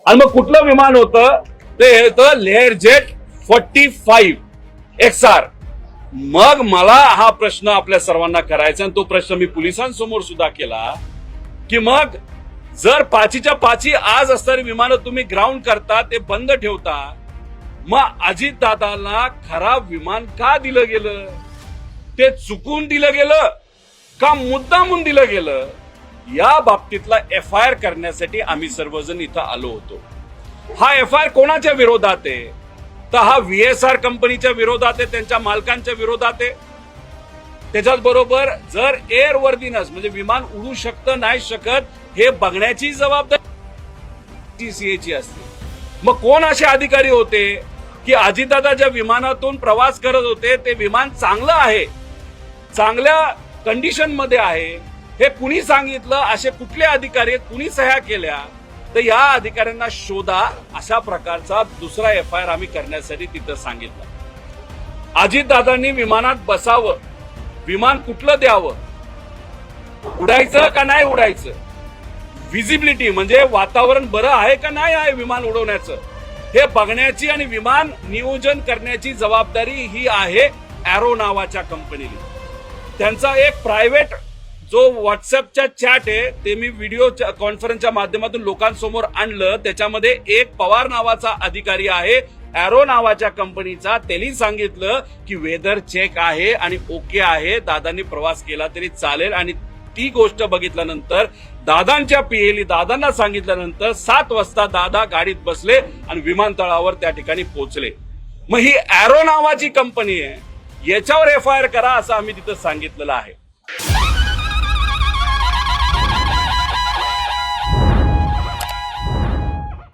आणि मग कुठलं विमान होतं ते होतं लेअरजेट 45 XR. मग मला हा प्रश्न आपल्या सर्वांना करायचा आणि तो प्रश्न मी पोलिसांसमोर सुद्धा केला की मग जर 5च्या 5 आज असणारी विमानं तुम्ही ग्राउंड करता, ते बंद ठेवता, मग अजितदादांना खराब विमान का दिलं गेलं? ते चुकून दिलं गेलं का मुद्दामून दिलं गेलं? या बाबतीतला FIR करण्यासाठी आम्ही सर्वजण इथं आलो होतो. हा FIR कोणाच्या विरोधात आहे? तर हा VSR कंपनीच्या विरोधात आहे, त्यांच्या मालकांच्या विरोधात आहे. त्याच्याच बरोबर जर एअरवर्दीनेस म्हणजे विमान उडू शकतं नाही शकत हे बघण्याची जबाबदारी TCA असते. मग कोण असे अधिकारी होते की अजितदादा ज्या विमानातून प्रवास करत होते ते विमान चांगलं आहे, चांगल्या कंडिशन मध्ये आहे, हे कुणी सांगितलं? असे कुठले अधिकारी आहेत, कुणी सह्या केल्या? तर या अधिकाऱ्यांना शोधा. अशा प्रकारचा दुसरा FIR आम्ही करण्यासाठी तिथं सांगितलं. अजितदादांनी विमानात बसावं, विमान कुठलं द्यावं, उडायचं का नाही उडायचं, व्हिजिबिलिटी म्हणजे वातावरण बरं आहे का नाही आहे विमान उडवण्याचं, हे बघण्याची आणि विमान नियोजन करण्याची जबाबदारी ही आहे एरो नावाच्या कंपनीला. त्यांचा एक प्रायव्हेट जो व्हॉट्सअपच्या चॅट आहे ते मी व्हिडिओ कॉन्फरन्सच्या माध्यमातून लोकांसमोर आणलं. त्याच्यामध्ये एक पवार नावाचा अधिकारी आहे एरो नावाच्या कंपनीचा, त्यांनी सांगितलं की वेदर चेक आहे आणि ओके आहे, दादांनी प्रवास केला तरी चालेल. आणि ती गोष्ट बघितल्यानंतर दादांच्या PLE दादांना सांगितल्यानंतर 7 वाजता दादा गाडीत बसले आणि विमानतळावर त्या ठिकाणी पोहोचले. मग ही एरो नावाची कंपनी आहे, याच्यावर FIR करा असं आम्ही तिथं सांगितलेलं आहे.